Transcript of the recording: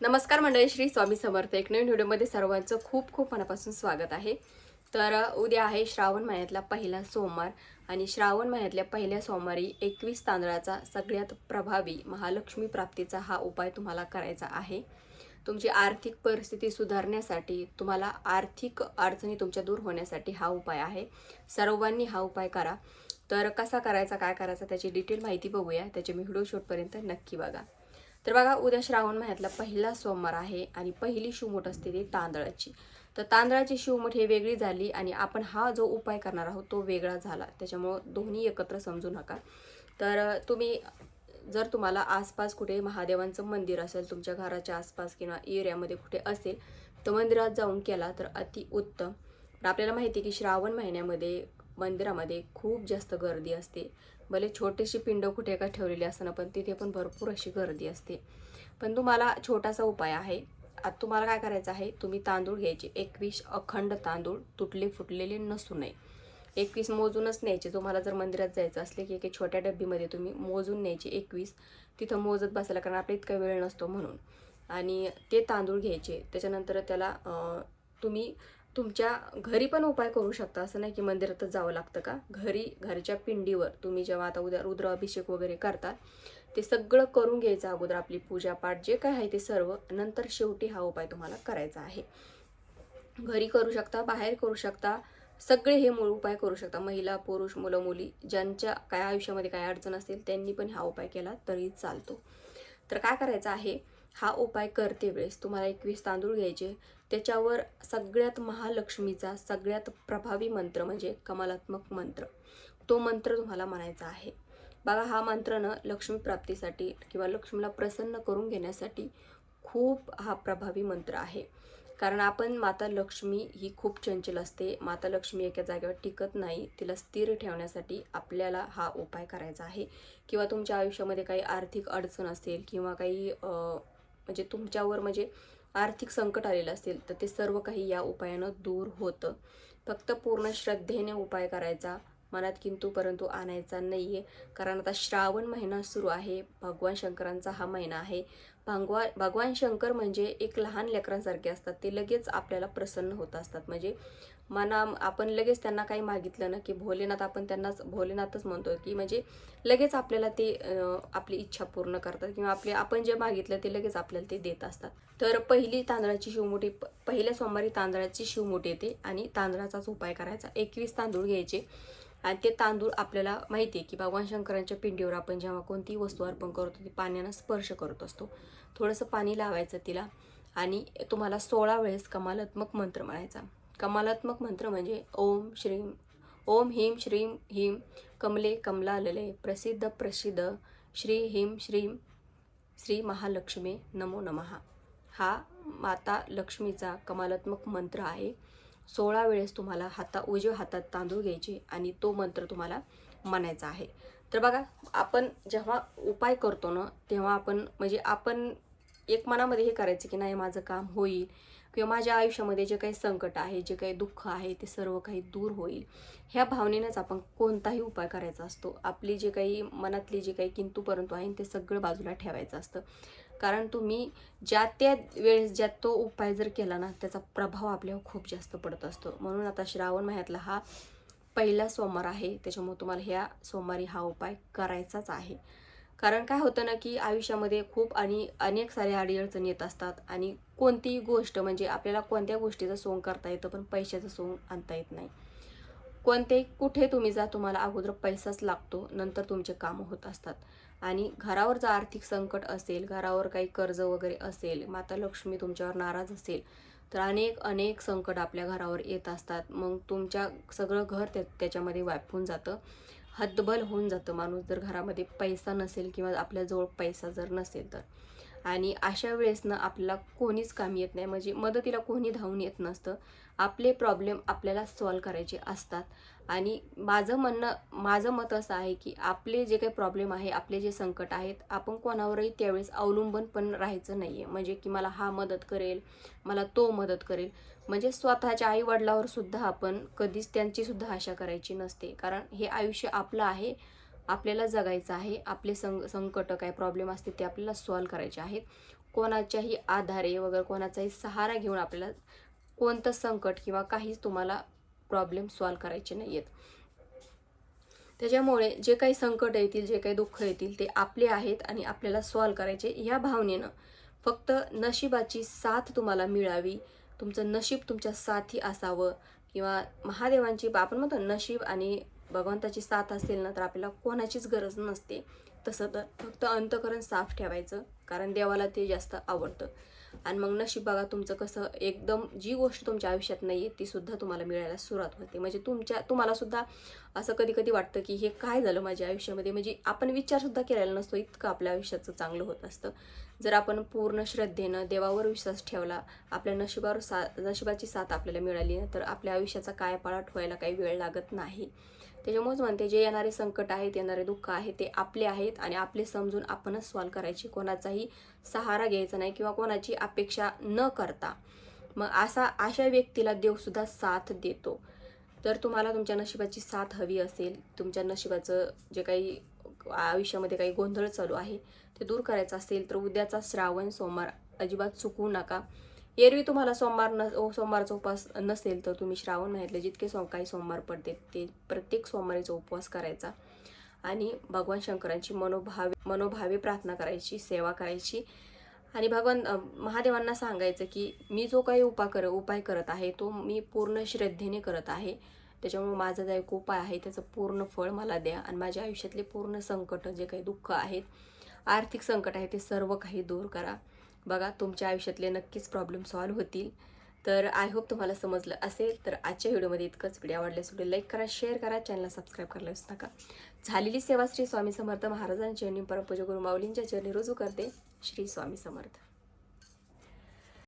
नमस्कार मंडळी, श्री स्वामी समर्थ. एक नवीन व्हिडिओमध्ये सर्वांचं खूप खूप मनापासून स्वागत आहे. तर उद्या आहे श्रावण महिन्यातला पहिला सोमवार आणि श्रावण महिन्यातल्या पहिल्या सोमवारी 21 तांदळाचा सगळ्यात प्रभावी महालक्ष्मी प्राप्तीचा हा उपाय तुम्हाला करायचा आहे. तुमची आर्थिक परिस्थिती सुधारण्यासाठी, तुम्हाला आर्थिक अडचणी तुमच्या दूर होण्यासाठी हा उपाय आहे. सर्वांनी हा उपाय करा. तर कसा करायचा, काय करायचा त्याची डिटेल माहिती बघूया. त्याचे मी व्हिडिओ शेवटपर्यंत नक्की बघा. तर बघा, उद्या श्रावण महिन्यातला पहिला सोमवार आहे आणि पहिली शिवमूठ असते ती तांदळाची. तर तांदळाची शिवमूठ ही वेगळी झाली आणि आपण हा जो उपाय करणार आहोत तो वेगळा झाला. त्याच्यामुळं दोन्ही एकत्र समजू नका. तर तुम्ही जर तुम्हाला आसपास कुठे महादेवांचं मंदिर असेल, तुमच्या घराच्या आसपास किंवा एरियामध्ये कुठे असेल, तर मंदिरात जाऊन केला तर अति उत्तम. पण आपल्याला माहिती आहे की श्रावण महिन्यामध्ये मंदिरामध्ये खूप जास्त गर्दी असते. भले छोटीशी पिंड कुठे का ठेवलेली असताना पण तिथे पण भरपूर अशी गर्दी असते. पण तुम्हाला छोटासा उपाय आहे. आता तुम्हाला काय करायचं आहे, तुम्ही तांदूळ घ्यायचे 21 अखंड तांदूळ, तुटले फुटलेले नसू नये. 21 मोजूनच न्यायचे. तुम्हाला जर मंदिरात जायचं असले की एक छोट्या डब्बीमध्ये तुम्ही मोजून न्यायचे 21. तिथं मोजत बसायला, कारण आपल्या इतका वेळ नसतो म्हणून. आणि ते तांदूळ घ्यायचे. त्याच्यानंतर त्याला तुम्ही तुमच्या घरी पण उपाय करू शकता. असं नाही की मंदिरातच जावं लागतं का. घरच्या पिंडीवर तुम्ही जेव्हा आता उद्या रुद्र अभिषेक वगैरे करता, ते सगळं करून घ्यायचं अगोदर, आपली पूजापाठ जे काय आहे ते सर्व. नंतर शेवटी हा उपाय तुम्हाला करायचा आहे. घरी करू शकता, बाहेर करू शकता, सगळे हे मूळ उपाय करू शकता. महिला, पुरुष, मुलं, मुली, ज्यांच्या काय आयुष्यामध्ये काय अडचण असेल त्यांनी पण हा उपाय केला तरी चालतो. तर काय करायचं आहे, हा उपाय करते वेळेस तुम्हाला 21 तांदूळ घ्यायचे. त्याच्यावर सगळ्यात महालक्ष्मीचा सगळ्यात प्रभावी मंत्र म्हणजे कमलात्मक मंत्र, तो मंत्र तुम्हाला म्हणायचा आहे. बघा, हा मंत्र न लक्ष्मी प्राप्तीसाठी किंवा लक्ष्मीला प्रसन्न करून घेण्यासाठी खूप हा प्रभावी मंत्र आहे. कारण आपण माता लक्ष्मी ही खूप चंचल असते. माता लक्ष्मी एका जागेवर टिकत नाही. तिला स्थिर ठेवण्यासाठी आपल्याला हा उपाय करायचा आहे. किंवा तुमच्या आयुष्यामध्ये काही आर्थिक अडचण असेल किंवा काही म्हणजे तुमच्यावर म्हणजे आर्थिक संकट आलेलं असेल, तर ते सर्व काही या उपायानं दूर होतं. फक्त पूर्ण श्रद्धेने उपाय करायचा, मनात किंतु परंतु आणायचा नाही आहे. कारण आता श्रावण महिना सुरू आहे. भगवान शंकरांचा हा महिना आहे. भगवान शंकर म्हणजे एक लहान लेकरांसारखे असतात. ते लगेच आपल्याला प्रसन्न होत असतात. म्हणजे आपण लगेच त्यांना काही मागितलं ना की भोलेनाथ, आपण त्यांनाच भोलेनाथच म्हणतो की म्हणजे लगेच आपल्याला ते आपली इच्छा पूर्ण करतात किंवा आपण जे मागितलं ते लगेच आपल्याला ते देत असतात. तर पहिली तांदळाची शिवमुठी, पहिल्या सोमवारी तांदळाची शिवमुठी येते आणि तांदळाचाच उपाय करायचा. 21 तांदूळ घ्यायचे आणि ते तांदूळ, आपल्याला माहिती आहे की भगवान शंकरांच्या पिंडीवर आपण जेव्हा कोणतीही वस्तू अर्पण करतो ती पाण्यानं स्पर्श करत असतो. थोडंसं पाणी लावायचं तिला आणि तुम्हाला 16 वेळेस कमलात्मक मंत्र म्हणायचा. कमलात्मक मंत्र म्हणजे ओम ह्रीं श्रीं ह्रीं कमले कमलालले प्रसिद्ध प्रसिद्ध श्री ह्रीं श्रीं श्री महालक्ष्मी नमो नमः. हा माता लक्ष्मीचा कमलात्मक मंत्र आहे. 16 वेळेस तुम्हाला उजव्या हातात तांदूळ घ्यायचे आणि तो मंत्र तुम्हाला म्हणायचा आहे. तर बघा, आपण जेव्हा उपाय करतो ना, तेव्हा आपण एक मनामध्ये हे करायचं की नाही, माझं काम होईल किंवा माझ्या आयुष्यामध्ये जे काही संकट आहे, जे काही दुःख आहे ते सर्व काही दूर होईल, ह्या भावनेनंच आपण कोणताही उपाय करायचा असतो. आपली जे काही मनातली जे काही किंतु परंतु आहे ते सगळं बाजूला ठेवायचं असतं. कारण तुम्ही ज्या त्या वेळेस ज्या तो उपाय जर केला ना, त्याचा प्रभाव आपल्यावर खूप जास्त पडत असतो. म्हणून आता श्रावण महिन्यातला हा पहिला सोमवार आहे, त्याच्यामुळे तुम्हाला ह्या सोमवारी हा उपाय करायचाच आहे. कारण काय होतं ना की आयुष्यामध्ये खूप आणि अनेक साऱ्या अडीअडचणी येत असतात आणि कोणतीही गोष्ट म्हणजे आपल्याला कोणत्या गोष्टीचं सोंग करता येतं पण पैशाचं सोंग आणता येत नाही. कुठे तुम्ही जा, तुम्हाला अगोदर पैसाच लागतो, नंतर तुमचे कामं होत असतात. आणि घरावर जर आर्थिक संकट असेल, घरावर काही कर्ज वगैरे असेल, माता लक्ष्मी तुमच्यावर नाराज असेल, तर अनेक अनेक संकट आपल्या घरावर येत असतात. मग तुमच्या सगळं घर त्याच्यामध्ये व्यापून जातं, हतबल होऊन जातं माणूस, जर घरामध्ये पैसा नसेल किंवा आपल्याजवळ पैसा जर नसेल तर. आणि अशा वेळेस ना आपल्याला कोणीच कामी येत नाही, म्हणजे मदतीला कोणी धावून येत नसतं. आपले प्रॉब्लेम आपल्याला सॉल्व करायचे असतात. आणि माझं मत असं आहे की आपले जे काही प्रॉब्लेम आहे, आपले जे संकट आहेत, आपण कोणावरही त्यावेळेस अवलंबून पण राहायचं नाही आहे. म्हणजे की मला हा मदत करेल, मला तो मदत करेल, म्हणजे स्वतःच्या आईवडिलावर सुद्धा आपण कधीच त्यांची सुद्धा आशा करायची नसते. कारण हे आयुष्य आपलं आहे, आपल्याला जगायचं आहे. आपले संकट काय प्रॉब्लेम असतील ते आपल्याला सॉल्व करायचे आहेत. कोणाच्याही आधारे वगैरे कोणाचाही सहारा घेऊन आपल्याला कोणतं संकट किंवा काहीच तुम्हाला प्रॉब्लेम सॉल्व्ह करायचे नाही आहेत. त्याच्यामुळे जे काही संकट येतील, जे काही दुःख येतील ते आपले आहेत आणि आपल्याला सॉल्व्ह करायचे ह्या भावनेनं फक्त नशिबाची साथ तुम्हाला मिळावी, तुमचं नशीब तुमच्या साथी असावं किंवा महादेवांची आपण म्हणतो नशीब आणि भगवंताची साथ असेल ना तर आपल्याला कोणाचीच गरज नसते. तसं तर फक्त अंतःकरण साफ ठेवायचं, कारण देवाला ते जास्त आवडतं. आणि मग नशीब बघा तुमचं कसं एकदम जी गोष्ट तुमच्या आयुष्यात नाही आहे ती सुद्धा तुम्हाला मिळायला सुरुवात होते. म्हणजे तुम्हाला सुद्धा असं कधी कधी वाटतं की हे काय झालं माझ्या आयुष्यामध्ये, म्हणजे आपण विचारसुद्धा केलेला नसतो इतकं आपल्या आयुष्याचं चांगलं होत असतं. जर आपण पूर्ण श्रद्धेनं देवावर विश्वास ठेवला, आपल्या नशिबावर नशिबाची साथ आपल्याला मिळाली ना तर आपल्या आयुष्याचा कायापालट व्हायला काही वेळ लागत नाही. त्याच्यामुळेच म्हणते जे येणारे संकट आहेत, येणारे दुःख आहे ते आपले आहेत आणि आपले समजून आपणच सॉल्व्ह करायची, कोणाचाही सहारा घ्यायचा नाही किंवा कोणाची अपेक्षा न करता. मग अशा व्यक्तीला देवसुद्धा साथ देतो. तर तुम्हाला तुमच्या नशिबाची साथ हवी असेल, तुमच्या नशिबाचं जे काही आयुष्यामध्ये काही गोंधळ चालू आहे ते दूर करायचं असेल तर उद्याचा श्रावण सोमवार अजिबात चुकवू नका. एरवी तुम्हाला सोमवारचा उपवास नसेल तर तुम्ही श्रावण महिन्यातले जितके काही सोमवार पडते ते प्रत्येक सोमवारीचा उपवास करायचा आणि भगवान शंकरांची मनोभावे प्रार्थना करायची, सेवा करायची आणि भगवान महादेवांना सांगायचं की मी जो काही उपाय करत आहे तो मी पूर्ण श्रद्धेने करत आहे. त्याच्यामुळे माझा जो एक उपाय आहे त्याचं पूर्ण फळ मला द्या आणि माझ्या आयुष्यातले पूर्ण संकट, जे काही दुःख आहेत, आर्थिक संकट आहे ते सर्व काही दूर करा. बघा तुमच्या आयुष्यातले नक्कीच प्रॉब्लेम सॉल्व्ह होतील. तर आय होप तुम्हाला समजलं असेल. तर आजच्या व्हिडिओमध्ये इतकंच. व्हिडिओ आवडल्यास व्हिडिओ लाईक करा, शेअर करा, चॅनलला सबस्क्राईब करायला विसरू नका. झालेली सेवा श्री स्वामी समर्थ महाराजांच्या चरणी, परमपूज्य गुरु माऊलींच्या चरणी रुजू करते. श्री स्वामी समर्थ.